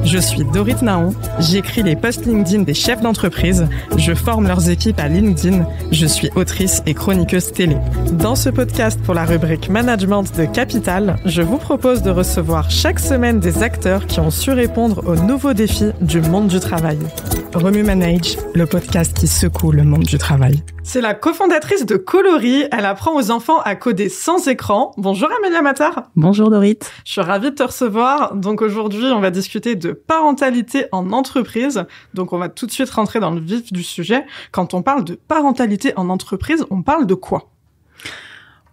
Je suis Dorit Naon, j'écris les posts LinkedIn des chefs d'entreprise, je forme leurs équipes à LinkedIn, je suis autrice et chroniqueuse télé. Dans ce podcast pour la rubrique Management de Capital, je vous propose de recevoir chaque semaine des acteurs qui ont su répondre aux nouveaux défis du monde du travail. Remue Manage, le podcast qui secoue le monde du travail. C'est la cofondatrice de Coloris, elle apprend aux enfants à coder sans écran. Bonjour Amélia Matar. Bonjour Dorit. Je suis ravie de te recevoir. Donc aujourd'hui, on va discuter de parentalité en entreprise. Donc on va tout de suite rentrer dans le vif du sujet. Quand on parle de parentalité en entreprise, on parle de quoi ?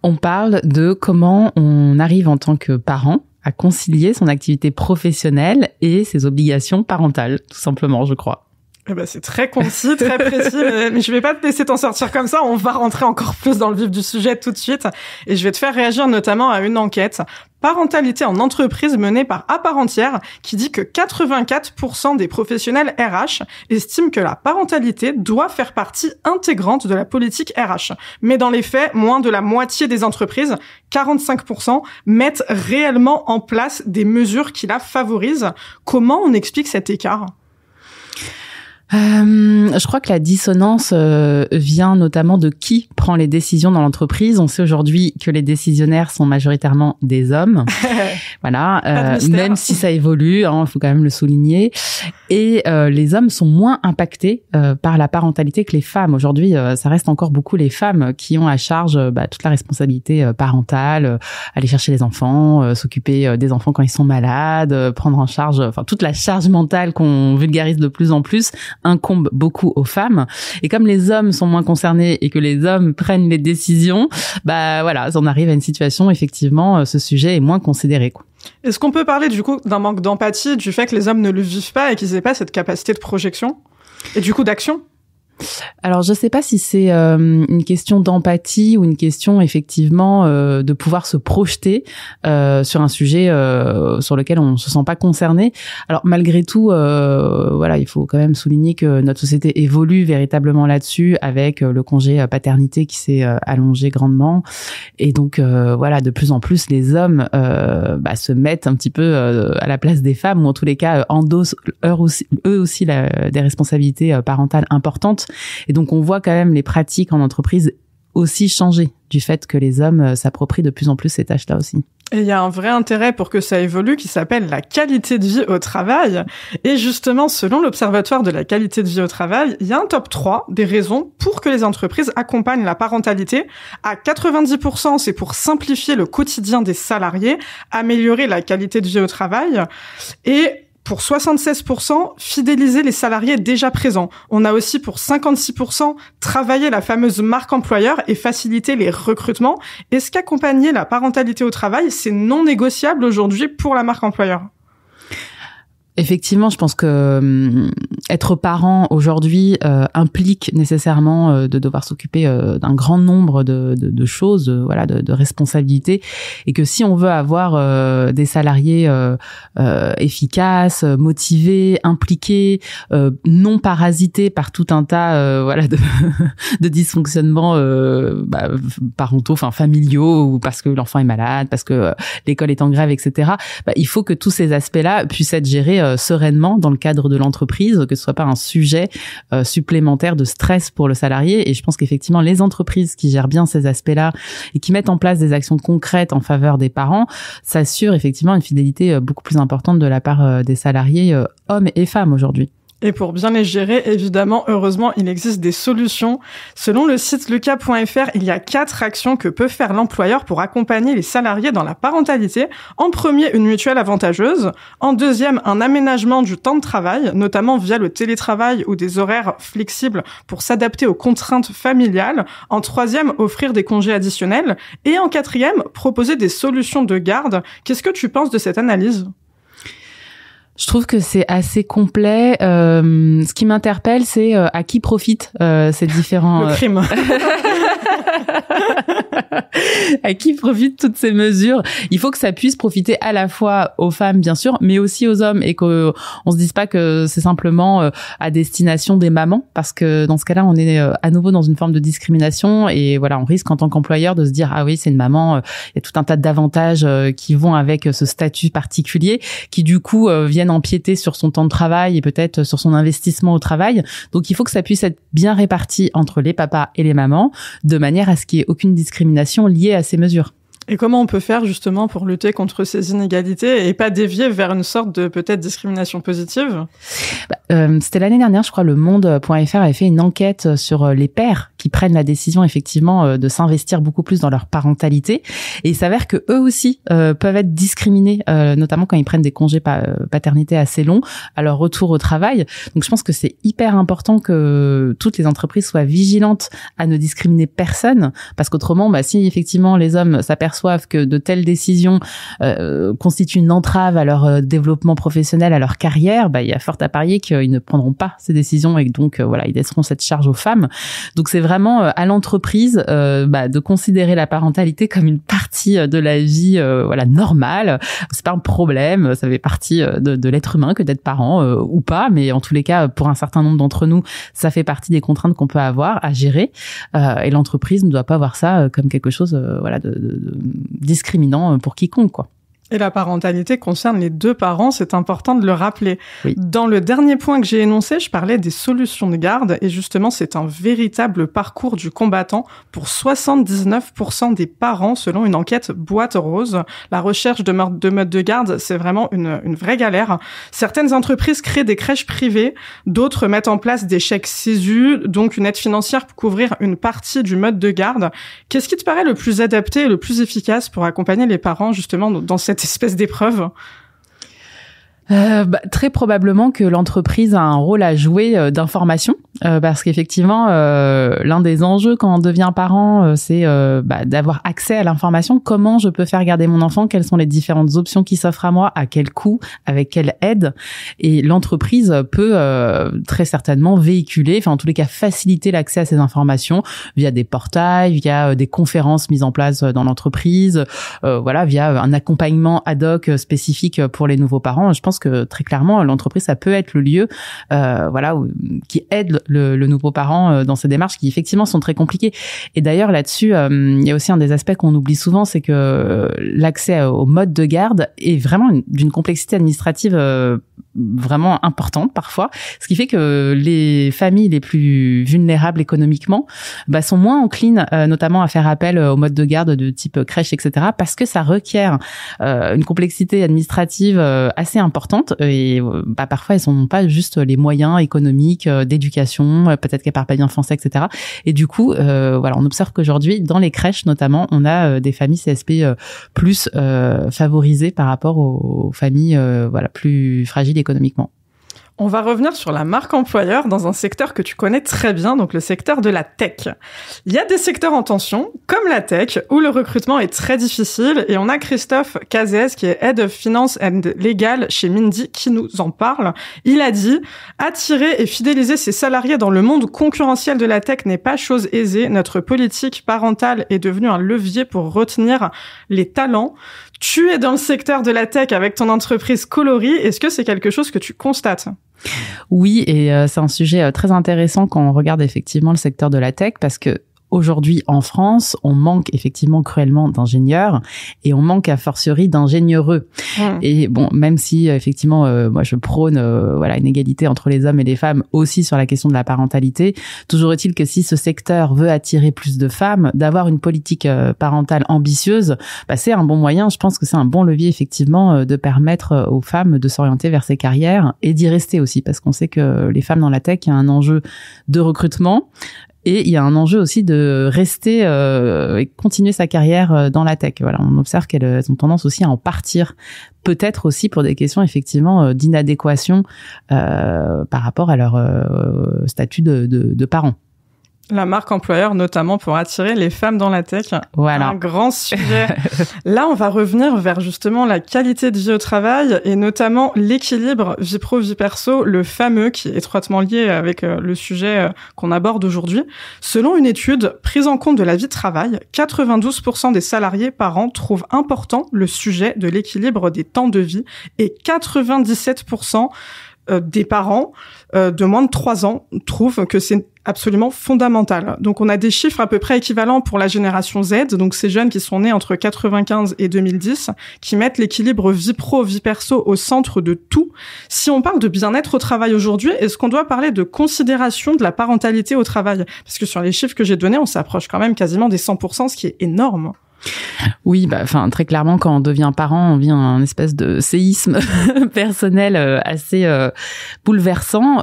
On parle de comment on arrive en tant que parent à concilier son activité professionnelle et ses obligations parentales, tout simplement, je crois. Eh ben, c'est très concis, très précis, mais je vais pas te laisser t'en sortir comme ça. On va rentrer encore plus dans le vif du sujet tout de suite. Et je vais te faire réagir notamment à une enquête parentalité en entreprise menée par À Part Entière qui dit que 84% des professionnels RH estiment que la parentalité doit faire partie intégrante de la politique RH. Mais dans les faits, moins de la moitié des entreprises, 45%, mettent réellement en place des mesures qui la favorisent. Comment on explique cet écart ? Je crois que la dissonance vient notamment de qui prend les décisions dans l'entreprise. On sait aujourd'hui que les décisionnaires sont majoritairement des hommes. Voilà, même si ça évolue, il faut quand même le souligner. Et les hommes sont moins impactés par la parentalité que les femmes. Aujourd'hui, ça reste encore beaucoup les femmes qui ont à charge toute la responsabilité parentale, aller chercher les enfants, s'occuper des enfants quand ils sont malades, prendre en charge, toute la charge mentale qu'on vulgarise de plus en plus incombe beaucoup aux femmes. Et comme les hommes sont moins concernés et que les hommes prennent les décisions, on arrive à une situation, effectivement, ce sujet est moins considéré, quoi. Est-ce qu'on peut parler, du coup, d'un manque d'empathie, du fait que les hommes ne le vivent pas et qu'ils n'aient pas cette capacité de projection et du coup d'action ? Alors, je sais pas si c'est une question d'empathie ou une question effectivement de pouvoir se projeter sur un sujet sur lequel on se sent pas concerné. Alors, malgré tout, il faut quand même souligner que notre société évolue véritablement là-dessus avec le congé paternité qui s'est allongé grandement. Et donc, de plus en plus, les hommes se mettent un petit peu à la place des femmes ou en tous les cas endossent eux aussi des responsabilités parentales importantes. Et donc, on voit quand même les pratiques en entreprise aussi changer du fait que les hommes s'approprient de plus en plus ces tâches-là aussi. Et il y a un vrai intérêt pour que ça évolue qui s'appelle la qualité de vie au travail. Et justement, selon l'Observatoire de la qualité de vie au travail, il y a un top 3 des raisons pour que les entreprises accompagnent la parentalité. À 90%, c'est pour simplifier le quotidien des salariés, améliorer la qualité de vie au travail et pour 76%, fidéliser les salariés déjà présents. On a aussi pour 56% travailler la fameuse marque employeur et faciliter les recrutements. Est-ce qu'accompagner la parentalité au travail, c'est non négociable aujourd'hui pour la marque employeur ? Effectivement, je pense que être parent aujourd'hui implique nécessairement de devoir s'occuper d'un grand nombre de choses, de responsabilités, et que si on veut avoir des salariés efficaces, motivés, impliqués, non parasités par tout un tas de dysfonctionnements parentaux, familiaux, ou parce que l'enfant est malade, parce que l'école est en grève, etc. Il faut que tous ces aspects-là puissent être gérés sereinement dans le cadre de l'entreprise, que ce soit pas un sujet supplémentaire de stress pour le salarié. Et je pense qu'effectivement, les entreprises qui gèrent bien ces aspects-là et qui mettent en place des actions concrètes en faveur des parents s'assurent effectivement une fidélité beaucoup plus importante de la part des salariés, hommes et femmes aujourd'hui. Et pour bien les gérer, évidemment, heureusement, il existe des solutions. Selon le site lucas.fr, il y a 4 actions que peut faire l'employeur pour accompagner les salariés dans la parentalité. En premier, une mutuelle avantageuse. En deuxième, un aménagement du temps de travail, notamment via le télétravail ou des horaires flexibles pour s'adapter aux contraintes familiales. En troisième, offrir des congés additionnels. Et en quatrième, proposer des solutions de garde. Qu'est-ce que tu penses de cette analyse ? Je trouve que c'est assez complet. Ce qui m'interpelle, c'est à qui profitent ces différents... Le crime. À qui profitent toutes ces mesures? Il faut que ça puisse profiter à la fois aux femmes, bien sûr, mais aussi aux hommes, et qu'on se dise pas que c'est simplement à destination des mamans, parce que dans ce cas-là, on est à nouveau dans une forme de discrimination, et voilà, on risque en tant qu'employeur de se dire, ah oui, c'est une maman, il y a tout un tas d'avantages qui vont avec ce statut particulier, qui du coup viennent empiéter sur son temps de travail et peut-être sur son investissement au travail. Donc, il faut que ça puisse être bien réparti entre les papas et les mamans, de manière à ce qu'il n'y ait aucune discrimination liée à ces mesures. Et comment on peut faire justement pour lutter contre ces inégalités et pas dévier vers une sorte de peut-être discrimination positive ? C'était l'année dernière, je crois, le Monde.fr avait fait une enquête sur les pères qui prennent la décision effectivement de s'investir beaucoup plus dans leur parentalité. Et il s'avère que eux aussi peuvent être discriminés, notamment quand ils prennent des congés paternité assez longs à leur retour au travail. Donc je pense que c'est hyper important que toutes les entreprises soient vigilantes à ne discriminer personne, parce qu'autrement, si effectivement les hommes s'aperçoivent que de telles décisions constituent une entrave à leur développement professionnel, à leur carrière, il y a fort à parier qu'ils ne prendront pas ces décisions et que donc ils laisseront cette charge aux femmes. Donc c'est vraiment à l'entreprise de considérer la parentalité comme une partie de la vie normale. C'est pas un problème, ça fait partie de l'être humain que d'être parent ou pas, mais en tous les cas pour un certain nombre d'entre nous, ça fait partie des contraintes qu'on peut avoir à gérer et l'entreprise ne doit pas voir ça comme quelque chose de discriminant pour quiconque, quoi. Et la parentalité concerne les deux parents, c'est important de le rappeler. Oui. Dans le dernier point que j'ai énoncé, je parlais des solutions de garde, et justement, c'est un véritable parcours du combattant pour 79% des parents, selon une enquête Boîte Rose. La recherche de mode de garde, c'est vraiment une vraie galère. Certaines entreprises créent des crèches privées, d'autres mettent en place des chèques CESU, donc une aide financière pour couvrir une partie du mode de garde. Qu'est-ce qui te paraît le plus adapté et le plus efficace pour accompagner les parents, justement, dans cette espèce d'épreuve? Très probablement que l'entreprise a un rôle à jouer d'information, parce qu'effectivement l'un des enjeux quand on devient parent, c'est d'avoir accès à l'information. Comment je peux faire garder mon enfant, quelles sont les différentes options qui s'offrent à moi, à quel coût, avec quelle aide, et l'entreprise peut très certainement véhiculer, en tous les cas faciliter l'accès à ces informations via des portails, via des conférences mises en place dans l'entreprise, via un accompagnement ad hoc spécifique pour les nouveaux parents. Je pense que très clairement l'entreprise, ça peut être le lieu qui aide le nouveau parent dans ces démarches qui effectivement sont très compliquées. Et d'ailleurs là-dessus il y a aussi un des aspects qu'on oublie souvent, c'est que l'accès au mode de garde est vraiment d'une complexité administrative vraiment importante parfois, ce qui fait que les familles les plus vulnérables économiquement sont moins enclines notamment à faire appel au mode de garde de type crèche, etc., parce que ça requiert une complexité administrative assez importante et parfois elles n'ont pas juste les moyens économiques d'éducation, peut-être qu'elles parlent pas bien français, etc. Et du coup on observe qu'aujourd'hui dans les crèches notamment on a des familles CSP plus favorisées par rapport aux familles plus fragiles économiquement. On va revenir sur la marque employeur dans un secteur que tu connais très bien, donc le secteur de la tech. Il y a des secteurs en tension, comme la tech, où le recrutement est très difficile, et on a Christophe Cazès, qui est Head of Finance and Legal chez Mindy, qui nous en parle. Il a dit « Attirer et fidéliser ses salariés dans le monde concurrentiel de la tech n'est pas chose aisée. Notre politique parentale est devenue un levier pour retenir les talents. » Tu es dans le secteur de la tech avec ton entreprise Coloris. Est-ce que c'est quelque chose que tu constates ? Oui, et c'est un sujet très intéressant quand on regarde effectivement le secteur de la tech, parce que aujourd'hui, en France, on manque effectivement cruellement d'ingénieurs et on manque a fortiori d'ingénieureux. Et bon, même si effectivement, moi je prône une égalité entre les hommes et les femmes aussi sur la question de la parentalité, toujours est-il que si ce secteur veut attirer plus de femmes, d'avoir une politique parentale ambitieuse, c'est un bon moyen. Je pense que c'est un bon levier effectivement de permettre aux femmes de s'orienter vers ces carrières et d'y rester aussi, parce qu'on sait que les femmes dans la tech, il y a un enjeu de recrutement. Et il y a un enjeu aussi de rester et continuer sa carrière dans la tech. On observe qu'elles ont tendance aussi à en partir, peut-être aussi pour des questions effectivement d'inadéquation par rapport à leur statut de parents. La marque employeur, notamment pour attirer les femmes dans la tech. Voilà. Un grand sujet. Là, on va revenir vers justement la qualité de vie au travail et notamment l'équilibre vie pro, vie perso, le fameux qui est étroitement lié avec le sujet qu'on aborde aujourd'hui. Selon une étude prise en compte de la vie de travail, 92% des salariés par an trouvent important le sujet de l'équilibre des temps de vie et 97% des parents de moins de 3 ans trouvent que c'est absolument fondamental. Donc on a des chiffres à peu près équivalents pour la génération Z, donc ces jeunes qui sont nés entre 95 et 2010, qui mettent l'équilibre vie pro, vie perso au centre de tout. Si on parle de bien-être au travail aujourd'hui, est-ce qu'on doit parler de considération de la parentalité au travail? Parce que sur les chiffres que j'ai donnés, on s'approche quand même quasiment des 100%, ce qui est énorme. Oui, très clairement, quand on devient parent, on vit un espèce de séisme personnel assez bouleversant,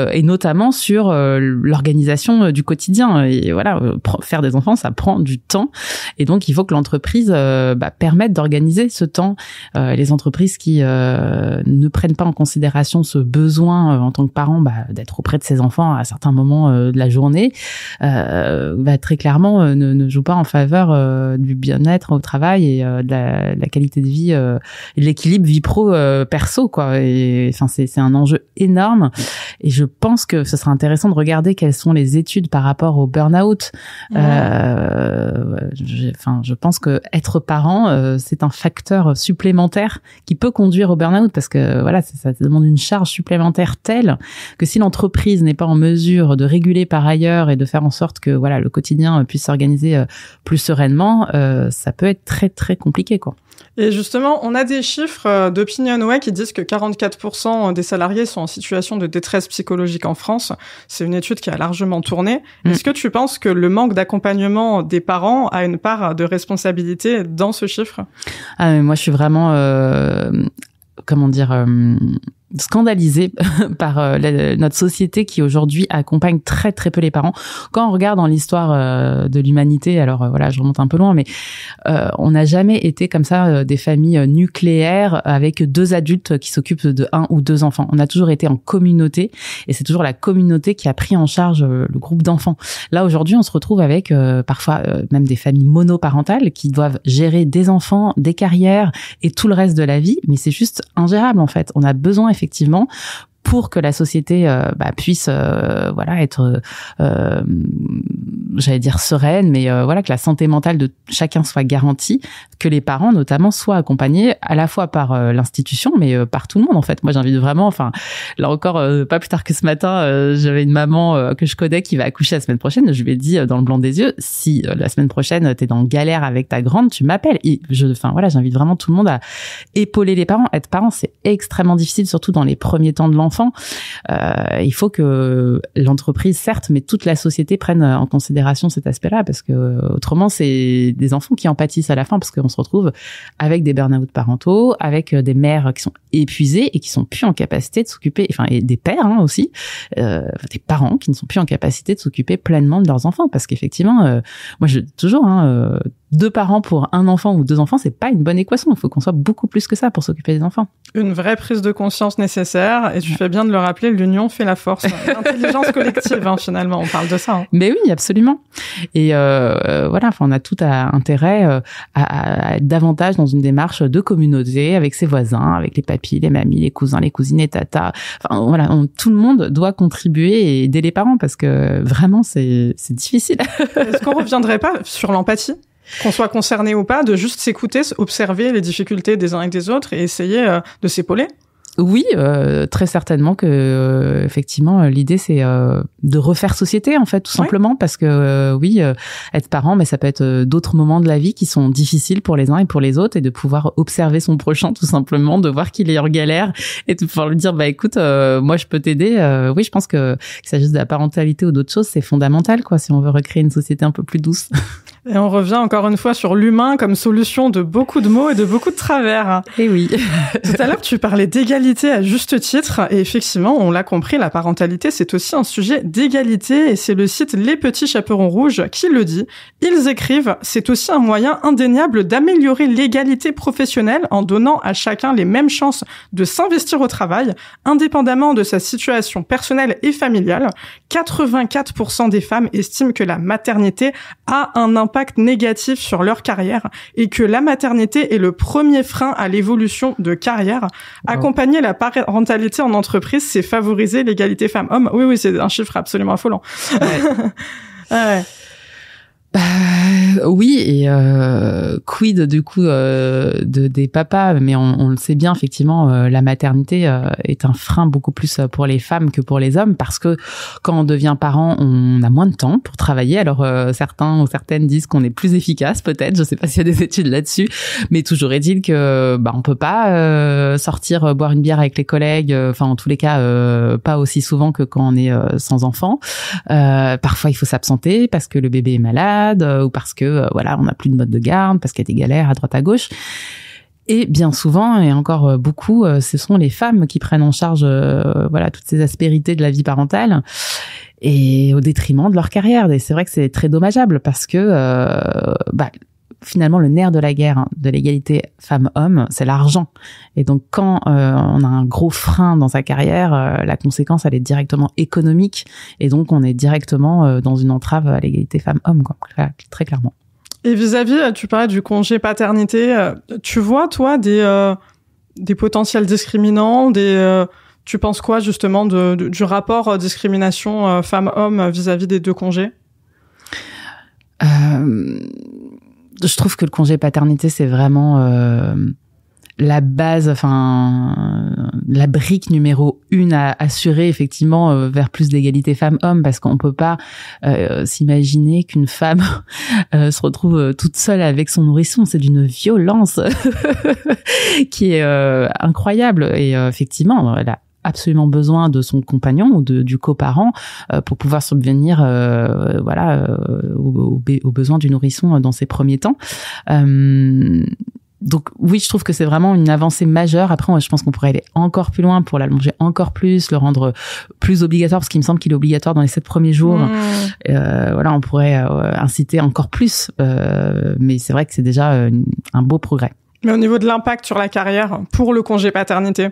et notamment sur l'organisation du quotidien. Et voilà, faire des enfants, ça prend du temps, et donc il faut que l'entreprise permette d'organiser ce temps. Les entreprises qui ne prennent pas en considération ce besoin en tant que parent d'être auprès de ses enfants à certains moments de la journée, très clairement ne jouent pas en faveur du bien-être au travail et de la qualité de vie et de l'équilibre vie pro perso, quoi. Et enfin c'est un enjeu énorme, et je pense que ce sera intéressant de regarder quelles sont les études par rapport au burn-out. Je pense que être parent c'est un facteur supplémentaire qui peut conduire au burn-out, parce que voilà, ça demande une charge supplémentaire telle que si l'entreprise n'est pas en mesure de réguler par ailleurs et de faire en sorte que voilà, le quotidien puisse s'organiser plus sereinement, ça peut être très très compliqué, quoi. Et justement, on a des chiffres d'Opinionway qui disent que 44% des salariés sont en situation de détresse psychologique en France. C'est une étude qui a largement tourné. Est-ce que tu penses que le manque d'accompagnement des parents a une part de responsabilité dans ce chiffre? Moi, je suis vraiment scandalisée par notre société qui aujourd'hui accompagne très très peu les parents. Quand on regarde dans l'histoire de l'humanité, alors voilà, je remonte un peu loin, mais on n'a jamais été comme ça des familles nucléaires avec 2 adultes qui s'occupent de 1 ou 2 enfants. On a toujours été en communauté, et c'est toujours la communauté qui a pris en charge le groupe d'enfants. Là aujourd'hui, on se retrouve avec parfois même des familles monoparentales qui doivent gérer des enfants, des carrières et tout le reste de la vie, mais c'est juste ingérable en fait. On a besoin effectivement, pour que la société puisse être j'allais dire sereine, mais que la santé mentale de chacun soit garantie, que les parents notamment soient accompagnés à la fois par l'institution, mais par tout le monde en fait. Moi j'invite vraiment, là encore pas plus tard que ce matin, j'avais une maman que je connais qui va accoucher la semaine prochaine. Je lui ai dit dans le blanc des yeux, si la semaine prochaine t'es dans galère avec ta grande, tu m'appelles. Et j'invite vraiment tout le monde à épauler les parents. Être parent, c'est extrêmement difficile, surtout dans les premiers temps de l'enfant. Il faut que l'entreprise, certes, mais toute la société prenne en considération cet aspect-là, parce que autrement, c'est des enfants qui en pâtissent à la fin, parce qu'on se retrouve avec des burn-out parentaux, avec des mères qui sont épuisées et qui sont plus en capacité de s'occuper, et des pères aussi, des parents qui ne sont plus en capacité de s'occuper pleinement de leurs enfants, parce qu'effectivement, moi je dis toujours, 2 parents pour 1 enfant ou 2 enfants, c'est pas une bonne équation. Il faut qu'on soit beaucoup plus que ça pour s'occuper des enfants. Une vraie prise de conscience nécessaire, et tu fais bien de le rappeler, l'union fait la force. L'intelligence collective, finalement, on parle de ça. Mais oui, absolument. Et on a tout intérêt à être davantage dans une démarche de communauté, avec ses voisins, avec les papis, les mamies, les cousins, les cousines, les tatas. Tout le monde doit contribuer et aider les parents, parce que vraiment, c'est difficile. Est-ce qu'on reviendrait pas sur l'empathie ? Qu'on soit concerné ou pas, de juste s'écouter, observer les difficultés des uns et des autres et essayer de s'épauler? Oui, très certainement que effectivement l'idée c'est de refaire société en fait, tout simplement, parce que être parent, mais ça peut être d'autres moments de la vie qui sont difficiles pour les uns et pour les autres, et de pouvoir observer son prochain tout simplement, de voir qu'il est en galère et de pouvoir lui dire écoute, moi je peux t'aider. Oui, je pense que s'agisse de la parentalité ou d'autres choses, c'est fondamental quoi, si on veut recréer une société un peu plus douce. Et on revient encore une fois sur l'humain comme solution de beaucoup de maux et de beaucoup de travers. Et oui. Tout à l'heure, tu parlais d'égalité à juste titre. Et effectivement, on l'a compris, la parentalité, c'est aussi un sujet d'égalité. Et c'est le site Les Petits Chaperons Rouges qui le dit. Ils écrivent, c'est aussi un moyen indéniable d'améliorer l'égalité professionnelle en donnant à chacun les mêmes chances de s'investir au travail, indépendamment de sa situation personnelle et familiale. 84% des femmes estiment que la maternité a un impact négatif sur leur carrière et que la maternité est le premier frein à l'évolution de carrière. Wow. Accompagner la parentalité en entreprise, c'est favoriser l'égalité femmes-hommes. Oui, c'est un chiffre absolument affolant. Ouais. Ouais. Oui, et quid du coup des papas, mais on le sait bien effectivement, la maternité est un frein beaucoup plus pour les femmes que pour les hommes, parce que quand on devient parent, on a moins de temps pour travailler. Alors certains ou certaines disent qu'on est plus efficace, peut-être, je sais pas s'il y a des études là-dessus, mais toujours est-il que on peut pas sortir boire une bière avec les collègues, enfin en tous les cas pas aussi souvent que quand on est sans enfant. Parfois il faut s'absenter parce que le bébé est malade, ou parce que voilà, on n'a plus de mode de garde, parce qu'il y a des galères à droite à gauche. Et bien souvent, et encore beaucoup, ce sont les femmes qui prennent en charge voilà, toutes ces aspérités de la vie parentale, et au détriment de leur carrière. Et c'est vrai que c'est très dommageable, parce que finalement, le nerf de la guerre, de l'égalité femmes-hommes, c'est l'argent. Et donc, quand on a un gros frein dans sa carrière, la conséquence, elle est directement économique. Et donc, on est directement dans une entrave à l'égalité femmes-hommes, quoi, très clairement. Et vis-à-vis, tu parlais du congé paternité, tu vois, toi, des potentiels discriminants, tu penses quoi, justement, du rapport discrimination femmes-hommes vis-à-vis des deux congés? Je trouve que le congé paternité, c'est vraiment la base, enfin la brique numéro 1 à assurer effectivement vers plus d'égalité femmes-hommes, parce qu'on peut pas s'imaginer qu'une femme se retrouve toute seule avec son nourrisson. C'est d'une violence qui est incroyable, et effectivement elle a absolument besoin de son compagnon ou du coparent pour pouvoir subvenir aux besoins du nourrisson dans ses premiers temps. Donc oui, je trouve que c'est vraiment une avancée majeure. Après, je pense qu'on pourrait aller encore plus loin pour l'allonger encore plus, le rendre plus obligatoire, parce qu'il me semble qu'il est obligatoire dans les 7 premiers jours. On pourrait inciter encore plus, mais c'est vrai que c'est déjà un beau progrès. Mais au niveau de l'impact sur la carrière pour le congé paternité?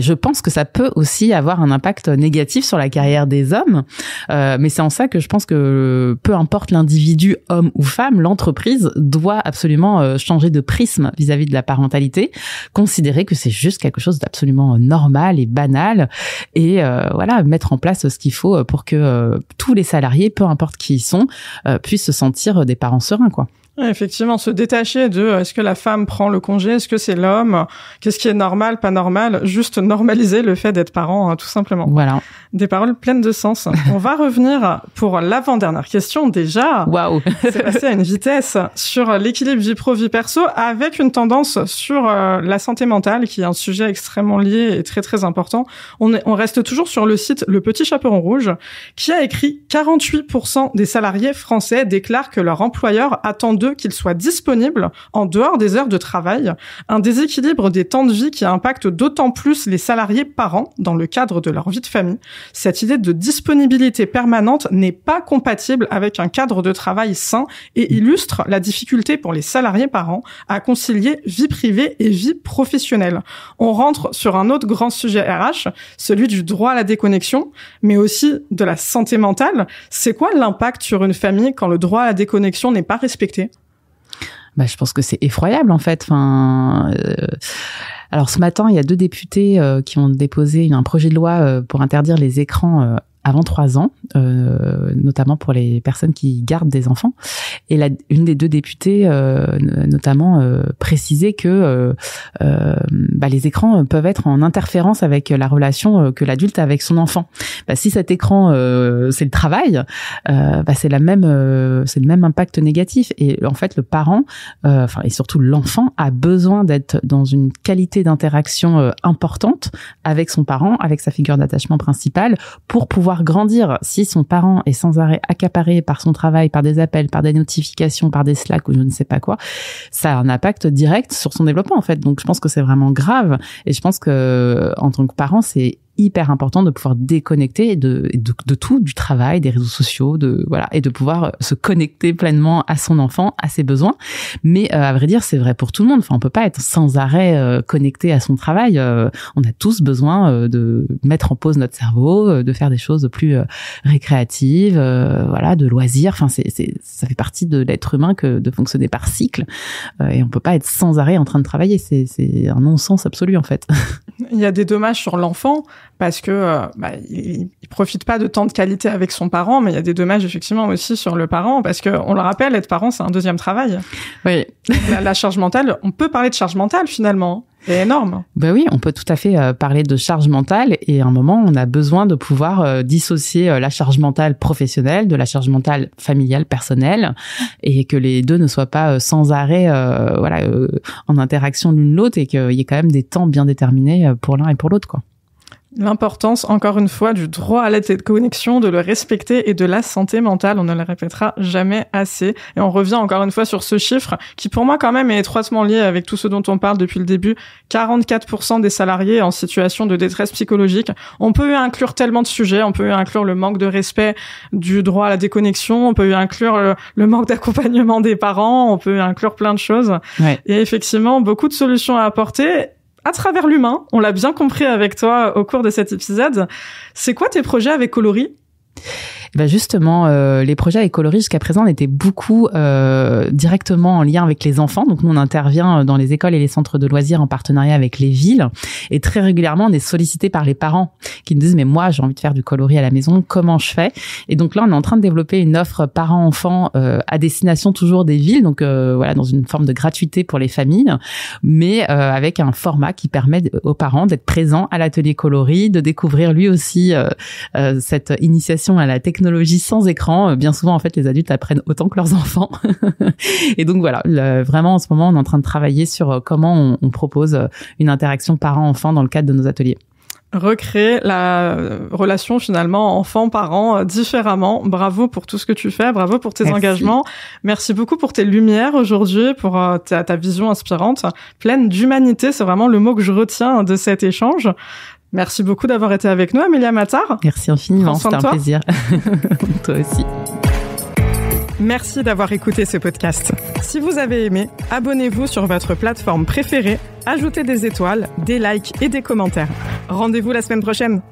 Je pense que ça peut aussi avoir un impact négatif sur la carrière des hommes, mais c'est en ça que je pense que peu importe l'individu, homme ou femme, l'entreprise doit absolument changer de prisme vis-à-vis de la parentalité, considérer que c'est juste quelque chose d'absolument normal et banal, et mettre en place ce qu'il faut pour que tous les salariés, peu importe qui ils sont, puissent se sentir des parents sereins, quoi. Ouais, effectivement, se détacher de est-ce que la femme prend le congé, est-ce que c'est l'homme, qu'est-ce qui est normal, pas normal, juste normaliser le fait d'être parent, tout simplement. Voilà. Des paroles pleines de sens. On va revenir pour l'avant-dernière question déjà. Waouh. C'est passé à une vitesse sur l'équilibre vie pro, vie perso, avec une tendance sur la santé mentale, qui est un sujet extrêmement lié et très très important. On reste toujours sur le site Le Petit Chaperon Rouge, qui a écrit 48% des salariés français déclarent que leur employeur attend d'eux qu'ils soient disponibles en dehors des heures de travail. Un déséquilibre des temps de vie qui impacte d'autant plus les salariés parents dans le cadre de leur vie de famille. Cette idée de disponibilité permanente n'est pas compatible avec un cadre de travail sain et illustre la difficulté pour les salariés parents à concilier vie privée et vie professionnelle. On rentre sur un autre grand sujet RH, celui du droit à la déconnexion, mais aussi de la santé mentale. C'est quoi l'impact sur une famille quand le droit à la déconnexion n'est pas respecté ? Je pense que c'est effroyable, en fait. Alors ce matin, il y a 2 députés qui ont déposé un projet de loi pour interdire les écrans avant 3 ans, notamment pour les personnes qui gardent des enfants. Et une des 2 députées, notamment, précisait que les écrans peuvent être en interférence avec la relation que l'adulte a avec son enfant. Si cet écran, c'est le travail, c'est le même impact négatif. Et en fait, le parent, et surtout l'enfant, a besoin d'être dans une qualité d'interaction importante avec son parent, avec sa figure d'attachement principale, pour pouvoir grandir. Si son parent est sans arrêt accaparé par son travail, par des appels, par des notifications, par des Slack ou je ne sais pas quoi, ça a un impact direct sur son développement, en fait. Donc je pense que c'est vraiment grave, et je pense que en tant que parent, c'est hyper important de pouvoir déconnecter de tout, du travail, des réseaux sociaux, et de pouvoir se connecter pleinement à son enfant, à ses besoins. Mais à vrai dire, c'est vrai pour tout le monde. Enfin, on peut pas être sans arrêt connecté à son travail. On a tous besoin de mettre en pause notre cerveau, de faire des choses plus récréatives, de loisirs. Enfin, ça fait partie de l'être humain que de fonctionner par cycle. Et on peut pas être sans arrêt en train de travailler. C'est un non-sens absolu, en fait. Il y a des dommages sur l'enfant, parce que il profite pas de temps de qualité avec son parent, mais il y a des dommages effectivement aussi sur le parent, parce que on le rappelle, être parent, c'est un deuxième travail. Oui. La charge mentale, on peut parler de charge mentale finalement. C'est énorme. Ben oui, on peut tout à fait parler de charge mentale, et à un moment, on a besoin de pouvoir dissocier la charge mentale professionnelle de la charge mentale familiale, personnelle, et que les deux ne soient pas sans arrêt en interaction l'une l'autre, et qu'il y ait quand même des temps bien déterminés pour l'un et pour l'autre, quoi. L'importance, encore une fois, du droit à la déconnexion, de le respecter, et de la santé mentale, on ne le répétera jamais assez. Et on revient encore une fois sur ce chiffre qui, pour moi, quand même, est étroitement lié avec tout ce dont on parle depuis le début. 44% des salariés en situation de détresse psychologique. On peut y inclure tellement de sujets. On peut y inclure le manque de respect du droit à la déconnexion. On peut y inclure le manque d'accompagnement des parents. On peut y inclure plein de choses. Ouais. Et effectivement, beaucoup de solutions à apporter à travers l'humain. On l'a bien compris avec toi au cours de cet épisode. C'est quoi tes projets avec Coloris ? Ben justement, les projets avec Coloris jusqu'à présent étaient beaucoup directement en lien avec les enfants. Donc nous, on intervient dans les écoles et les centres de loisirs en partenariat avec les villes. Et très régulièrement, on est sollicité par les parents qui nous disent « Mais moi, j'ai envie de faire du coloris à la maison, comment je fais ?» Et donc là, on est en train de développer une offre parents-enfants à destination toujours des villes. Donc dans une forme de gratuité pour les familles, mais avec un format qui permet aux parents d'être présents à l'atelier coloris, de découvrir lui aussi cette initiation à la technologie sans écran. Bien souvent, en fait, les adultes apprennent autant que leurs enfants. Et donc voilà, vraiment en ce moment, on est en train de travailler sur comment on propose une interaction parent-enfant dans le cadre de nos ateliers. Recréer la relation finalement enfant-parent différemment. Bravo pour tout ce que tu fais, bravo pour tes engagements. Merci beaucoup pour tes lumières aujourd'hui, pour ta vision inspirante, pleine d'humanité. C'est vraiment le mot que je retiens de cet échange. Merci beaucoup d'avoir été avec nous, Amélia Matar. Merci infiniment, c'était un plaisir. Toi aussi. Merci d'avoir écouté ce podcast. Si vous avez aimé, abonnez-vous sur votre plateforme préférée, ajoutez des étoiles, des likes et des commentaires. Rendez-vous la semaine prochaine.